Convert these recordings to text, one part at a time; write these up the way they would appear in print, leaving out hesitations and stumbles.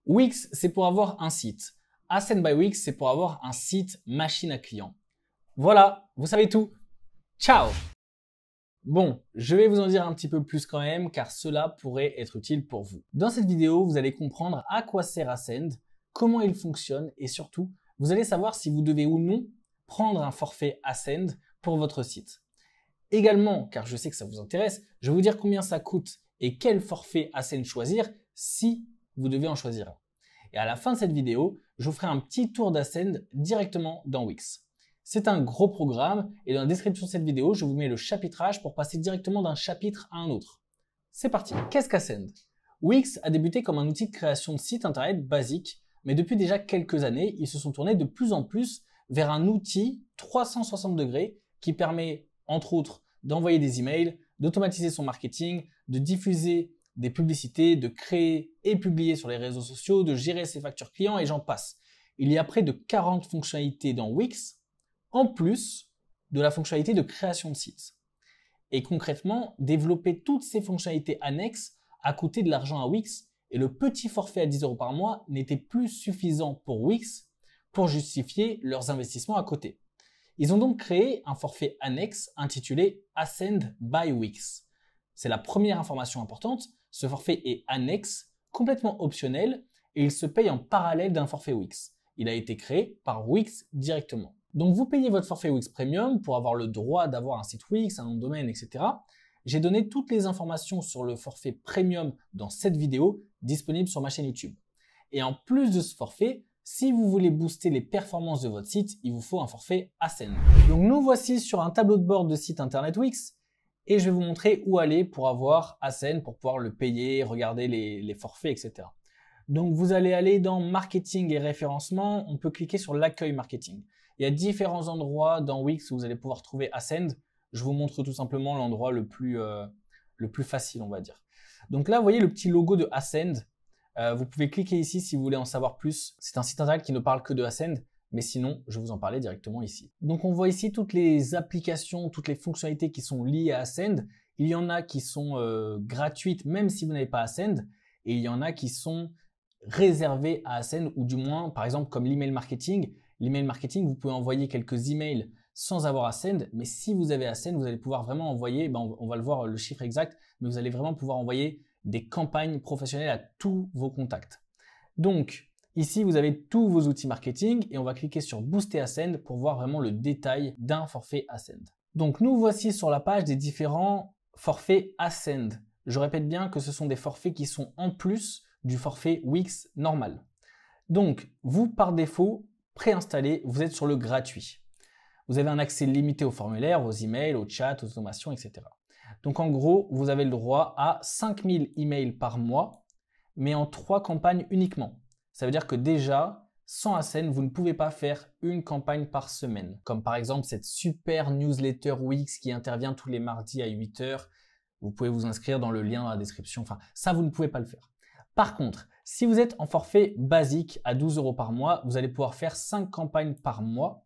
Wix, c'est pour avoir un site. Ascend by Wix, c'est pour avoir un site machine à clients. Voilà, vous savez tout. Ciao! Bon, je vais vous en dire un petit peu plus quand même, car cela pourrait être utile pour vous. Dans cette vidéo, vous allez comprendre à quoi sert Ascend, comment il fonctionne et surtout, vous allez savoir si vous devez ou non prendre un forfait Ascend pour votre site. Également, car je sais que ça vous intéresse, je vais vous dire combien ça coûte et quel forfait Ascend choisir si vous devez en choisir un. Et à la fin de cette vidéo, je vous ferai un petit tour d'Ascend directement dans Wix. C'est un gros programme et dans la description de cette vidéo, je vous mets le chapitrage pour passer directement d'un chapitre à un autre. C'est parti. Qu'est-ce qu'Ascend? Wix a débuté comme un outil de création de site internet basique, mais depuis déjà quelques années, ils se sont tournés de plus en plus vers un outil 360 degrés qui permet, entre autres, d'envoyer des emails, d'automatiser son marketing, de diffuser des publicités, de créer et publier sur les réseaux sociaux, de gérer ses factures clients et j'en passe. Il y a près de 40 fonctionnalités dans Wix, en plus de la fonctionnalité de création de sites. Et concrètement, développer toutes ces fonctionnalités annexes a coûté de l'argent à Wix et le petit forfait à 10 € par mois n'était plus suffisant pour Wix pour justifier leurs investissements à côté. Ils ont donc créé un forfait annexe intitulé Ascend by Wix. C'est la première information importante, ce forfait est annexe, complètement optionnel et il se paye en parallèle d'un forfait Wix. Il a été créé par Wix directement. Donc vous payez votre forfait Wix Premium pour avoir le droit d'avoir un site Wix, un nom de domaine, etc. J'ai donné toutes les informations sur le forfait Premium dans cette vidéo disponible sur ma chaîne YouTube. Et en plus de ce forfait, si vous voulez booster les performances de votre site, il vous faut un forfait Ascend. Donc nous voici sur un tableau de bord de site internet Wix et je vais vous montrer où aller pour avoir Ascend, pour pouvoir le payer, regarder les forfaits, etc. Donc vous allez aller dans Marketing et Référencement, on peut cliquer sur l'accueil marketing. Il y a différents endroits dans Wix où vous allez pouvoir trouver Ascend. Je vous montre tout simplement l'endroit le plus facile, on va dire. Donc là, vous voyez le petit logo de Ascend. Vous pouvez cliquer ici si vous voulez en savoir plus. C'est un site internet qui ne parle que de Ascend, mais sinon, je vais vous en parler directement ici. Donc on voit ici toutes les applications, toutes les fonctionnalités qui sont liées à Ascend. Il y en a qui sont gratuites même si vous n'avez pas Ascend, et il y en a qui sont réservées à Ascend, ou du moins, par exemple, comme l'email marketing. L'email marketing, vous pouvez envoyer quelques emails sans avoir Ascend, mais si vous avez Ascend, vous allez pouvoir vraiment envoyer, on va le voir le chiffre exact, mais vous allez vraiment pouvoir envoyer des campagnes professionnelles à tous vos contacts. Donc, ici, vous avez tous vos outils marketing et on va cliquer sur Booster Ascend pour voir vraiment le détail d'un forfait Ascend. Donc, nous voici sur la page des différents forfaits Ascend. Je répète bien que ce sont des forfaits qui sont en plus du forfait Wix normal. Donc, vous, par défaut, préinstallé, vous êtes sur le gratuit. Vous avez un accès limité aux formulaires, aux emails, aux chats, aux automations, etc. Donc en gros, vous avez le droit à 5000 emails par mois, mais en 3 campagnes uniquement. Ça veut dire que déjà, sans Ascend, vous ne pouvez pas faire une campagne par semaine. Comme par exemple cette super newsletter Wix qui intervient tous les mardis à 8 h. Vous pouvez vous inscrire dans le lien dans la description. Enfin, ça, vous ne pouvez pas le faire. Par contre, si vous êtes en forfait basique à 12 € par mois, vous allez pouvoir faire 5 campagnes par mois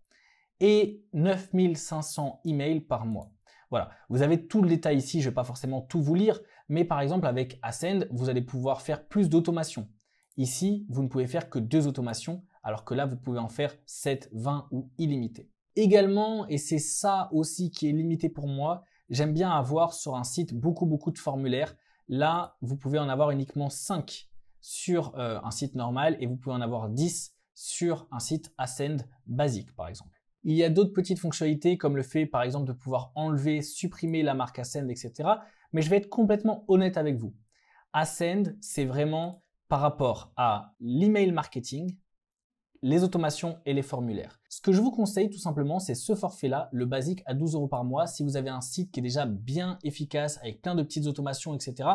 et 9500 emails par mois. Voilà, vous avez tout le détail ici, je ne vais pas forcément tout vous lire, mais par exemple avec Ascend, vous allez pouvoir faire plus d'automations. Ici, vous ne pouvez faire que 2 automations, alors que là, vous pouvez en faire 7, 20 ou illimité. Également, et c'est ça aussi qui est limité pour moi, j'aime bien avoir sur un site beaucoup de formulaires. Là, vous pouvez en avoir uniquement 5 sur un site normal et vous pouvez en avoir 10 sur un site Ascend basique, par exemple. Il y a d'autres petites fonctionnalités comme le fait, par exemple, de pouvoir enlever, supprimer la marque Ascend, etc. Mais je vais être complètement honnête avec vous. Ascend, c'est vraiment par rapport à l'email marketing, les automations et les formulaires. Ce que je vous conseille tout simplement, c'est ce forfait-là, le basique à 12 € par mois, si vous avez un site qui est déjà bien efficace avec plein de petites automations, etc.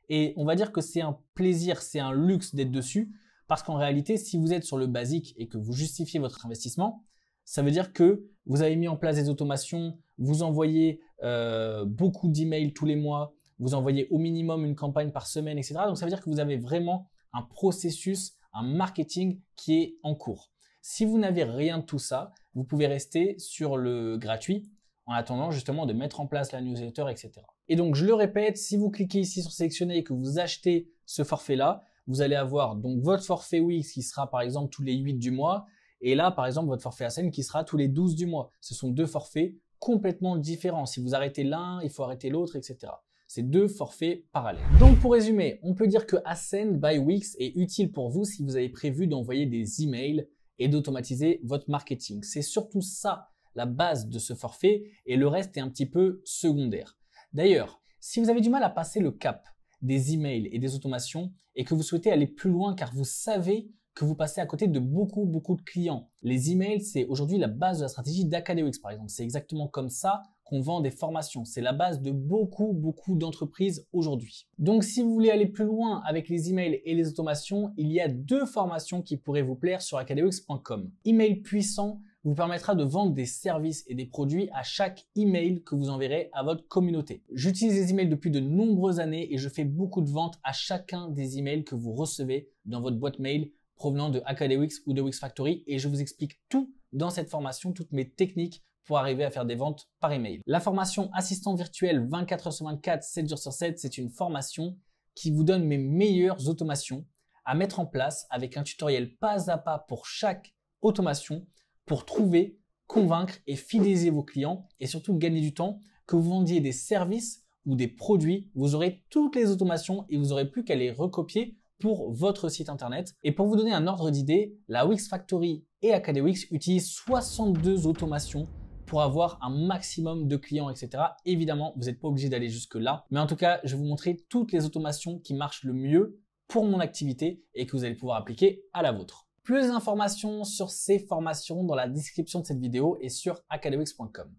Et on va dire que c'est un plaisir, c'est un luxe d'être dessus, parce qu'en réalité, si vous êtes sur le basique et que vous justifiez votre investissement, ça veut dire que vous avez mis en place des automations, vous envoyez beaucoup d'emails tous les mois, vous envoyez au minimum une campagne par semaine, etc. Donc ça veut dire que vous avez vraiment un processus, un marketing qui est en cours. Si vous n'avez rien de tout ça, vous pouvez rester sur le gratuit en attendant justement de mettre en place la newsletter, etc. Et donc je le répète, si vous cliquez ici sur sélectionner et que vous achetez ce forfait-là, vous allez avoir donc votre forfait Wix qui sera par exemple tous les 8 du mois et là par exemple votre forfait ASCEND qui sera tous les 12 du mois. Ce sont deux forfaits complètement différents. Si vous arrêtez l'un, il faut arrêter l'autre, etc. C'est deux forfaits parallèles. Donc pour résumer, on peut dire que ASCEND by Wix est utile pour vous si vous avez prévu d'envoyer des emails et d'automatiser votre marketing. C'est surtout ça la base de ce forfait et le reste est un petit peu secondaire. D'ailleurs, si vous avez du mal à passer le cap des emails et des automations et que vous souhaitez aller plus loin car vous savez que vous passez à côté de beaucoup de clients. Les emails, c'est aujourd'hui la base de la stratégie d'Acadewix par exemple. C'est exactement comme ça qu'on vend des formations. C'est la base de beaucoup d'entreprises aujourd'hui. Donc si vous voulez aller plus loin avec les emails et les automations, il y a deux formations qui pourraient vous plaire sur acadewix.com. Email puissant vous permettra de vendre des services et des produits à chaque email que vous enverrez à votre communauté. J'utilise les emails depuis de nombreuses années et je fais beaucoup de ventes à chacun des emails que vous recevez dans votre boîte mail provenant de Acadewix ou de Wix Factory et je vous explique tout dans cette formation, toutes mes techniques pour arriver à faire des ventes par email. La formation assistant virtuel 24 heures sur 24, 7 jours sur 7, c'est une formation qui vous donne mes meilleures automations à mettre en place avec un tutoriel pas à pas pour chaque automation pour trouver, convaincre et fidéliser vos clients et surtout gagner du temps. Que vous vendiez des services ou des produits, vous aurez toutes les automations et vous n'aurez plus qu'à les recopier pour votre site internet. Et pour vous donner un ordre d'idée, la Wix Factory et Acadewix utilisent 62 automations pour avoir un maximum de clients, etc. Évidemment, vous n'êtes pas obligé d'aller jusque là, mais en tout cas, je vais vous montrer toutes les automations qui marchent le mieux pour mon activité et que vous allez pouvoir appliquer à la vôtre. Plus d'informations sur ces formations dans la description de cette vidéo et sur acadewix.com.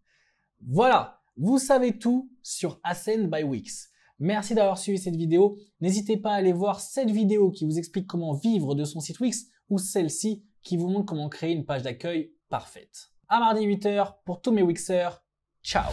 Voilà, vous savez tout sur ASCEND by Wix. Merci d'avoir suivi cette vidéo. N'hésitez pas à aller voir cette vidéo qui vous explique comment vivre de son site Wix ou celle-ci qui vous montre comment créer une page d'accueil parfaite. À mardi 8 h pour tous mes Wixers. Ciao!